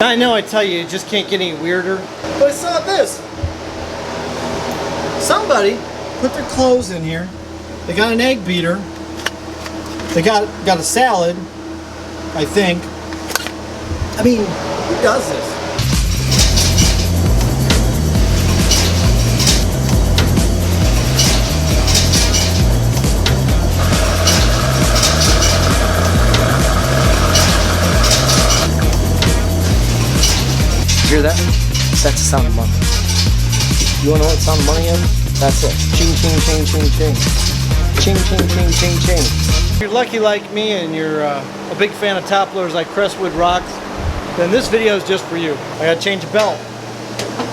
I know I tell you, it just can't get any weirder. But I saw this. Somebody put their clothes in here. They got an egg beater. They got a salad, I think. I mean, who does this? You hear that? That's the sound of money. You wanna know what the sound of money is? That's it. Ching, ching, ching, ching, ching. Ching, ching, ching, ching, ching. If you're lucky like me and you're a big fan of top loaders like Crestwood Rocks, then this video is just for you. I gotta change a belt.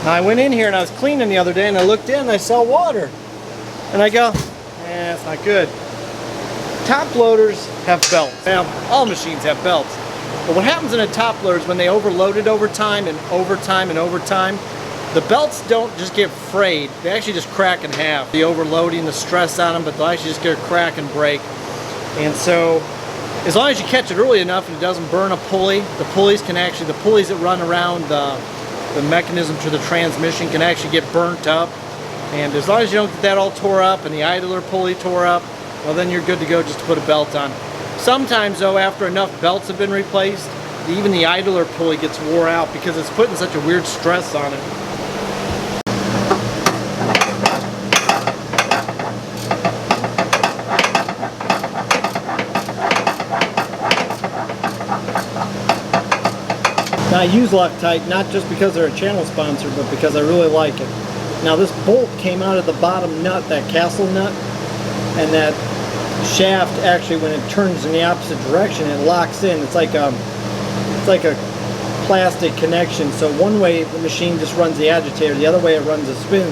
Now I went in here and I was cleaning the other day and I looked in and I saw water. And I go, that's not good. Top loaders have belts. Now, all machines have belts. But what happens in a top loader is when they overload it over time and over time and over time, the belts don't just get frayed, they actually just crack in half. The overloading, the stress on them, but they'll actually just get a crack and break. And so, as long as you catch it early enough and it doesn't burn a pulley, the pulleys that run around the mechanism to the transmission can actually get burnt up. And as long as you don't get that all tore up and the idler pulley tore up, well then you're good to go just to put a belt on. Sometimes though, after enough belts have been replaced, even the idler pulley gets wore out because it's putting such a weird stress on it. Now I use Loctite not just because they're a channel sponsor, but because I really like it. Now this bolt came out of the bottom nut, that castle nut, and that shaft actually, when it turns in the opposite direction, it locks in. It's like a plastic connection. So one way the machine just runs the agitator, the other way it runs a spin.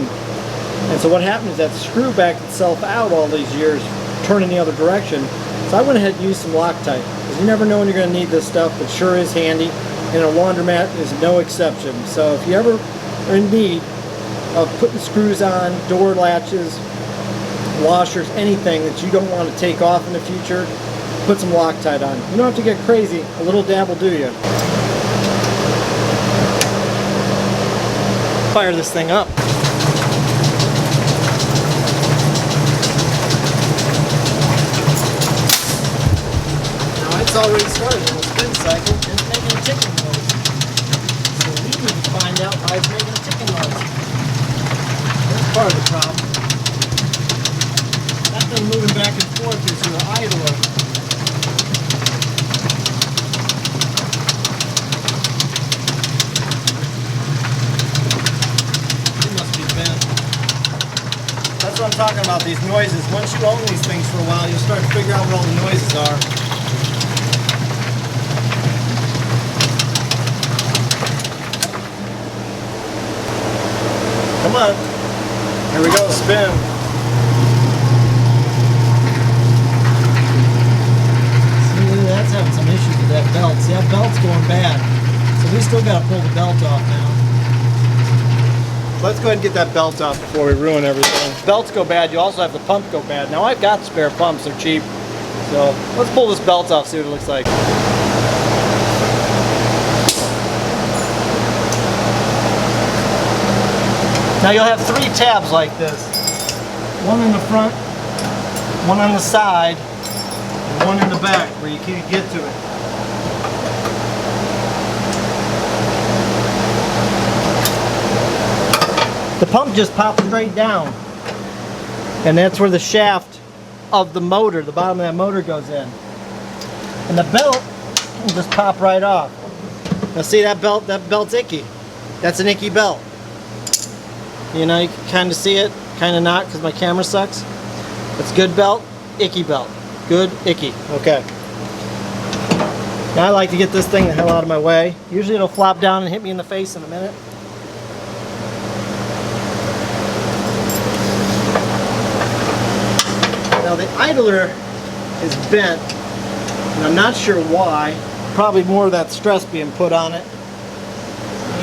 And so what happened is that screw backed itself out all these years, turning the other direction. So I went ahead and used some Loctite, because you never know when you're going to need this stuff. It sure is handy, and a laundromat is no exception. So if you ever are in need of putting screws on, door latches, washers, anything that you don't want to take off in the future, put some Loctite on. You don't have to get crazy. A little dab will do you. Fire this thing up. Now it's already started in the spin cycle and it's making a ticking noise. So we need to find out why it's making a ticking noise. That's part of the problem. Moving back and forth is your idler. It must be bent. That's what I'm talking about, these noises. Once you own these things for a while, you'll start to figure out what all the noises are. Come on. Here we go, spin. That's having some issues with that belt. See, that belt's going bad. So we still got to pull the belt off now. Let's go ahead and get that belt off before we ruin everything. Belts go bad, you also have the pump go bad. Now I've got spare pumps, they're cheap. So let's pull this belt off, see what it looks like. Now you'll have 3 tabs like this. One in the front, one on the side, one in the back where you can't get to it. The pump just pops straight down, and that's where the shaft of the motor, the bottom of that motor, goes in. And the belt will just pop right off. Now see that belt's icky. That's an icky belt. You know, you can kind of see it, kind of not because my camera sucks. It's good belt, icky belt. Good, icky. Okay. Now I like to get this thing the hell out of my way. Usually it'll flop down and hit me in the face in a minute. Now the idler is bent, and I'm not sure why. Probably more of that stress being put on it.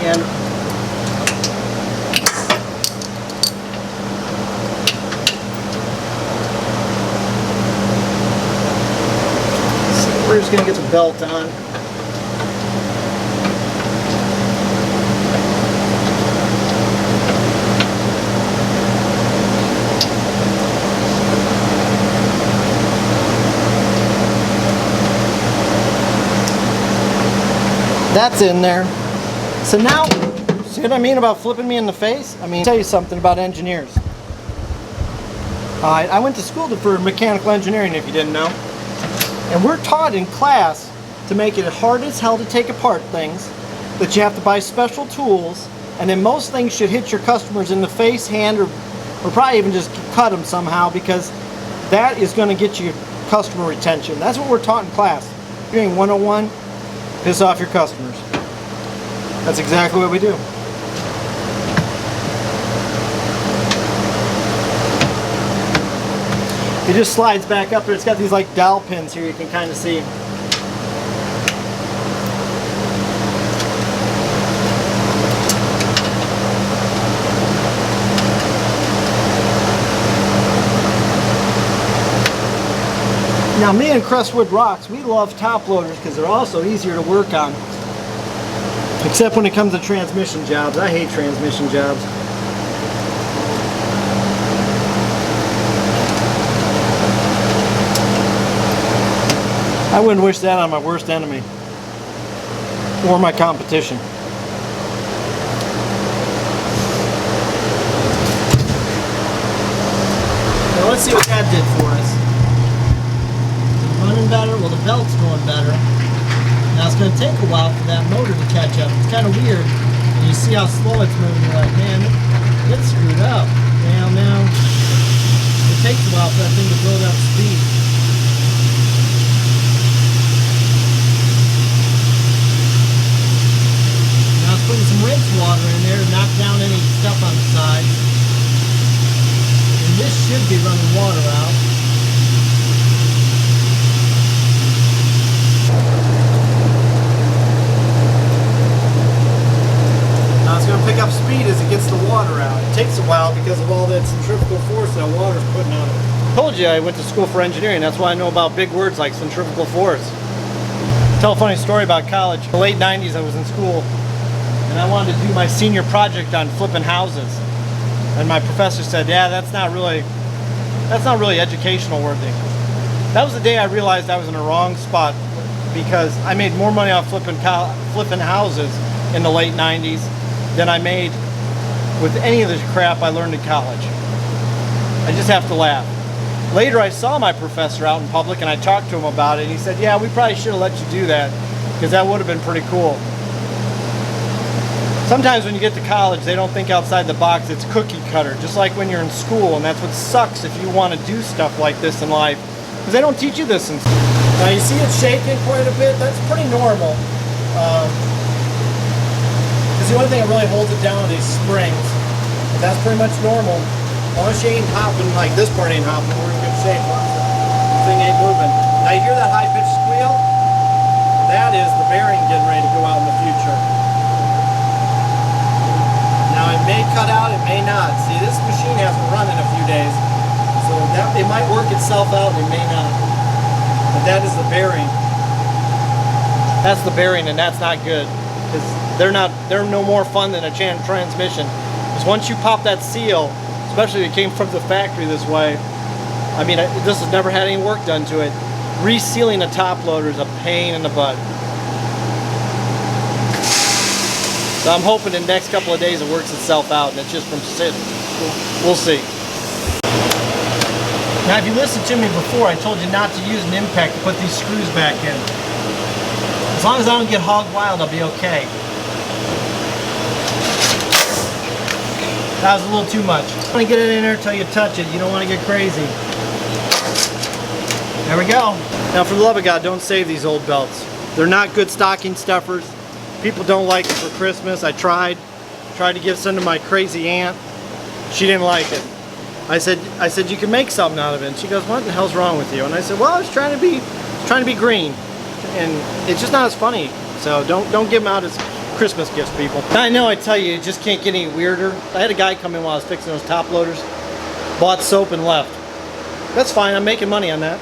And we're just going to get the belt on. That's in there. So now, see what I mean about flipping me in the face? I mean, I'll tell you something about engineers. I went to school for mechanical engineering, if you didn't know. And we're taught in class to make it hard as hell to take apart things, that you have to buy special tools, and then most things should hit your customers in the face, hand, or probably even just cut them somehow, because that is going to get you customer retention. That's what we're taught in class. If you're doing 101, piss off your customers. That's exactly what we do. It just slides back up there. It's got these like dowel pins here you can kind of see. Now me and Crestwood Rocks, we love top loaders because they're also easier to work on. Except when it comes to transmission jobs. I hate transmission jobs. I wouldn't wish that on my worst enemy. Or my competition. Now let's see what that did for us. Running better, well the belt's going better. Now it's going to take a while for that motor to catch up. It's kind of weird. And you see how slow it's moving, you're like, man, it's screwed up. Now, it takes a while for that thing to build up speed. Now it's putting some rinse water in there to knock down any stuff on the side. And this should be running water out. Pick up speed as it gets the water out. It takes a while because of all that centrifugal force that water's putting on it. I told you I went to school for engineering. That's why I know about big words like centrifugal force. Tell a funny story about college. In the late 90s I was in school and I wanted to do my senior project on flipping houses. And my professor said, yeah, that's not really educational worthy. That was the day I realized I was in the wrong spot because I made more money off flipping houses in the late 90s than I made with any of the crap I learned in college. I just have to laugh. Later I saw my professor out in public and I talked to him about it and he said, yeah, we probably should have let you do that because that would have been pretty cool. Sometimes when you get to college they don't think outside the box. It's cookie cutter, just like when you're in school, and that's what sucks if you want to do stuff like this in life because they don't teach you this in school. Now you see it shaking quite a bit. That's pretty normal. The only thing that really holds it down are these springs. But that's pretty much normal. As long as you ain't hopping, like this part ain't hopping, we're in good shape. The thing ain't moving. Now you hear that high-pitched squeal? That is the bearing getting ready to go out in the future. Now it may cut out, it may not. See, this machine hasn't run in a few days. So that it might work itself out, it may not. But that is the bearing. That's the bearing, and that's not good. Because they're no more fun than a transmission. Because once you pop that seal, especially if it came from the factory this way, I mean, this has never had any work done to it. Resealing a top loader is a pain in the butt. So I'm hoping in the next couple of days it works itself out and it's just from sitting. We'll see. Now if you listened to me before, I told you not to use an impact to put these screws back in. As long as I don't get hog wild, I'll be okay. That was a little too much. You don't want to get it in there until you touch it. You don't want to get crazy. There we go. Now for the love of God, don't save these old belts. They're not good stocking stuffers. People don't like it for Christmas. I tried to give some to my crazy aunt. She didn't like it. I said you can make something out of it. And she goes, what the hell's wrong with you? And I said, well, I was trying to be green. And it's just not as funny. So don't give them out as Christmas gifts, people. I know I tell you, it just can't get any weirder. I had a guy come in while I was fixing those top loaders, bought soap and left. That's fine, I'm making money on that.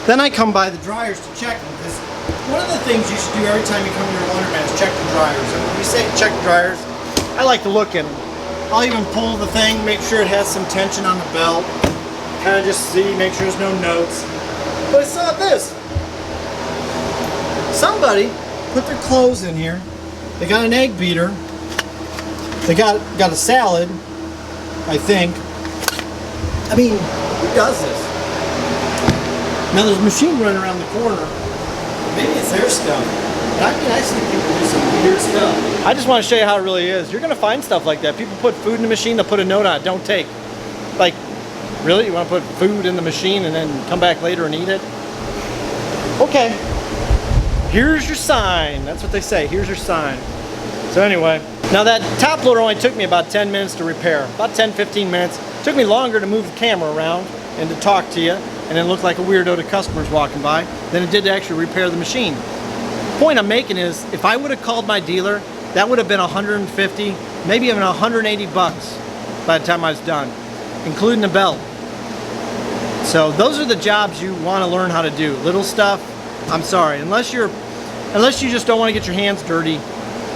Then I come by the dryers to check them, because one of the things you should do every time you come to your laundromat is check the dryers. And when we say check the dryers, I like to look in them. I'll even pull the thing, make sure it has some tension on the belt, kind of just see, make sure there's no notes. But I saw this. Somebody put their clothes in here. They got an egg beater. They got a salad, I think. I mean, who does this? Now there's a machine running around the corner. Maybe it's their stuff. But I mean, I see people do some weird stuff. I just want to show you how it really is. You're going to find stuff like that. People put food in the machine, they'll put a note on it, don't take. Like, really? You want to put food in the machine and then come back later and eat it? Okay. Here's your sign. That's what they say. Here's your sign. So anyway, now that top loader only took me about 10 minutes to repair. About 10, 15 minutes. It took me longer to move the camera around and to talk to you and then look like a weirdo to customers walking by than it did to actually repair the machine. The point I'm making is, if I would have called my dealer, that would have been 150, maybe even 180 bucks by the time I was done, including the belt. So those are the jobs you want to learn how to do. Little stuff, I'm sorry, unless you just don't want to get your hands dirty,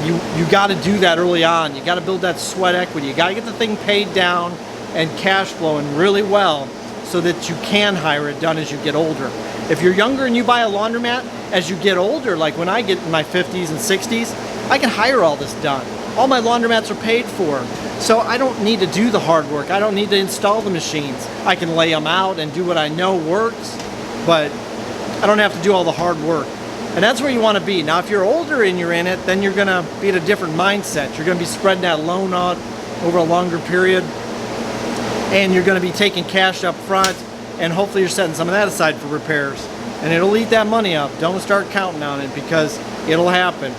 you got to do that early on. You got to build that sweat equity. You got to get the thing paid down and cash flowing really well so that you can hire it done as you get older. If you're younger and you buy a laundromat, as you get older, like when I get in my 50s and 60s, I can hire all this done. All my laundromats are paid for. So I don't need to do the hard work. I don't need to install the machines. I can lay them out and do what I know works, but I don't have to do all the hard work. And that's where you want to be. Now, if you're older and you're in it, then you're going to be at a different mindset. You're going to be spreading that loan out over a longer period, and you're going to be taking cash up front, and hopefully you're setting some of that aside for repairs. And it'll eat that money up. Don't start counting on it, because it'll happen.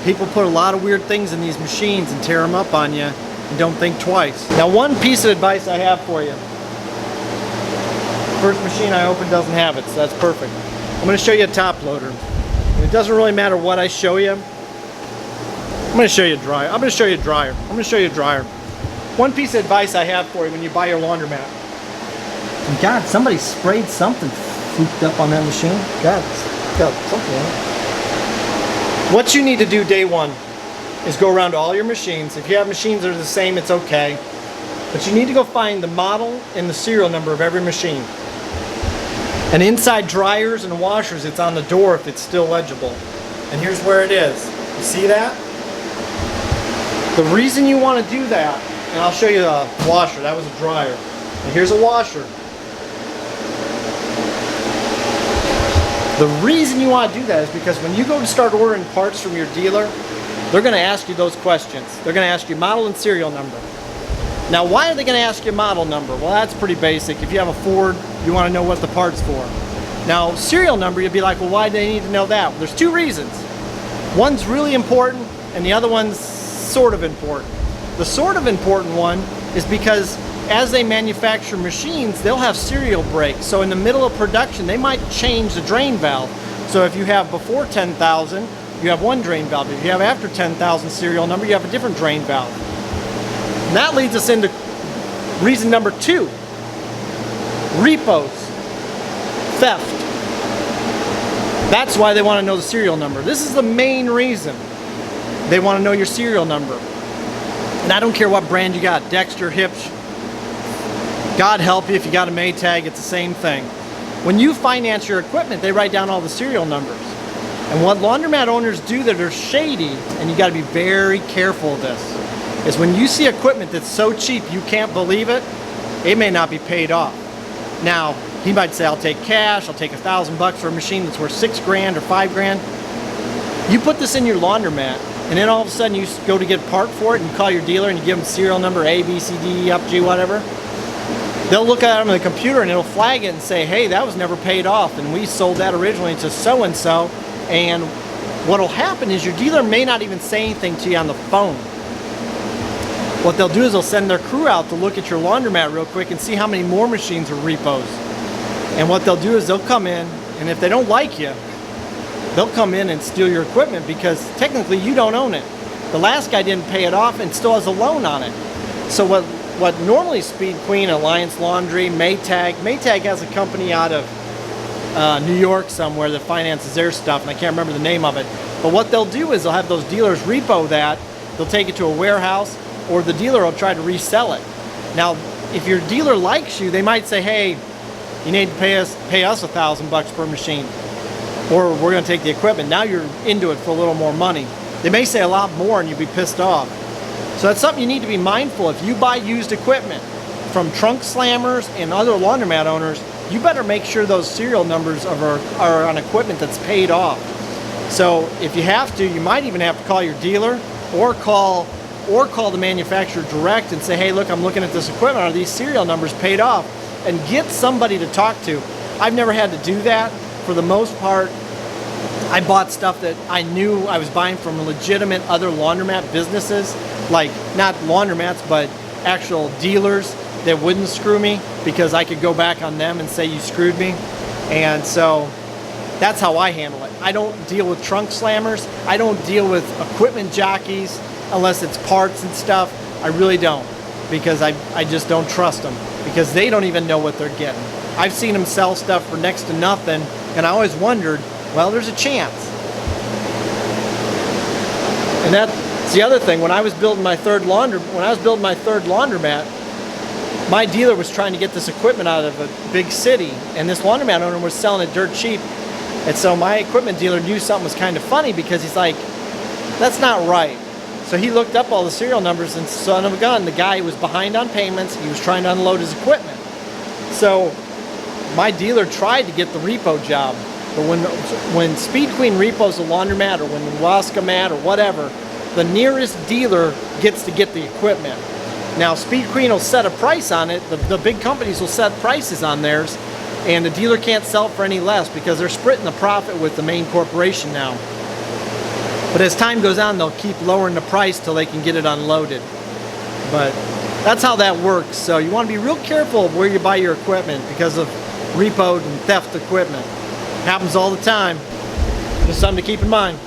People put a lot of weird things in these machines and tear them up on you, and don't think twice. Now, one piece of advice I have for you. First machine I opened doesn't have it, so that's perfect. I'm going to show you a top loader. And it doesn't really matter what I show you. I'm going to show you a dryer. I'm going to show you a dryer. I'm going to show you a dryer. One piece of advice I have for you when you buy your laundromat. And God, somebody sprayed something fooped up on that machine. God, it's got something on it. What you need to do day one is go around to all your machines. If you have machines that are the same, it's okay. But you need to go find the model and the serial number of every machine. And inside dryers and washers, it's on the door if it's still legible. And here's where it is. You see that? The reason you want to do that, and I'll show you a washer. That was a dryer. And here's a washer. The reason you want to do that is because when you go to start ordering parts from your dealer, they're going to ask you those questions. They're going to ask you model and serial number. Now, why are they going to ask you model number? Well, that's pretty basic. If you have a Ford, you want to know what the part's for. Now, serial number, you'd be like, well, why do they need to know that? Well, there's two reasons. One's really important, and the other one's sort of important. The sort of important one is because as they manufacture machines, they'll have serial breaks. So in the middle of production, they might change the drain valve. So if you have before 10,000, you have one drain valve. If you have after 10,000 serial number, you have a different drain valve. And that leads us into reason number two. Repos. Theft. That's why they want to know the serial number. This is the main reason they want to know your serial number. And I don't care what brand you got, Dexter, Hipsch, God help you if you got a Maytag, it's the same thing. When you finance your equipment, they write down all the serial numbers. And what laundromat owners do that are shady, and you got to be very careful of this, is when you see equipment that's so cheap you can't believe it, it may not be paid off. Now, he might say, I'll take cash, I'll take $1,000 for a machine that's worth $6 grand or $5 grand. You put this in your laundromat, and then all of a sudden you go to get a part for it, and you call your dealer and you give them serial number A, B, C, D, E, F, G, whatever. They'll look at it on the computer and it'll flag it and say, hey, that was never paid off, and we sold that originally to so-and-so. And what'll happen is your dealer may not even say anything to you on the phone. What they'll do is they'll send their crew out to look at your laundromat real quick and see how many more machines are repos. And what they'll do is they'll come in, and if they don't like you, they'll come in and steal your equipment because technically you don't own it. The last guy didn't pay it off and still has a loan on it. So what normally Speed Queen, Alliance Laundry, Maytag has a company out of New York somewhere that finances their stuff, and I can't remember the name of it. But what they'll do is they'll have those dealers repo that, they'll take it to a warehouse, or the dealer will try to resell it. Now, if your dealer likes you, they might say, hey, you need to pay us $1,000 per machine. or we're going to take the equipment. Now you're into it for a little more money. They may say a lot more and you'll be pissed off. So that's something you need to be mindful. If you buy used equipment from trunk slammers and other laundromat owners, you better make sure those serial numbers are on equipment that's paid off. So if you have to, you might even have to call your dealer or call the manufacturer direct and say, hey, look, I'm looking at this equipment. Are these serial numbers paid off? And get somebody to talk to. I've never had to do that. For the most part, I bought stuff that I knew I was buying from legitimate other laundromat businesses, like not laundromats, but actual dealers that wouldn't screw me, because I could go back on them and say you screwed me. And so that's how I handle it. I don't deal with trunk slammers. I don't deal with equipment jockeys unless it's parts and stuff. I really don't, because I just don't trust them, because they don't even know what they're getting. I've seen them sell stuff for next to nothing, and I always wondered, well, there's a chance. And that's the other thing. When I was building my third laundromat, my dealer was trying to get this equipment out of a big city, and this laundromat owner was selling it dirt cheap. And so my equipment dealer knew something was kind of funny, because he's like, that's not right. So he looked up all the serial numbers, and son of a gun, the guy was behind on payments. He was trying to unload his equipment. So my dealer tried to get the repo job. But when Speed Queen repos a laundromat, or when Wascomat or whatever, the nearest dealer gets to get the equipment. Now Speed Queen will set a price on it. The big companies will set prices on theirs, and the dealer can't sell it for any less, because they're splitting the profit with the main corporation now. But as time goes on, they'll keep lowering the price till they can get it unloaded. But that's how that works. So you want to be real careful of where you buy your equipment, because of repoed and theft equipment. Happens all the time. Just something to keep in mind.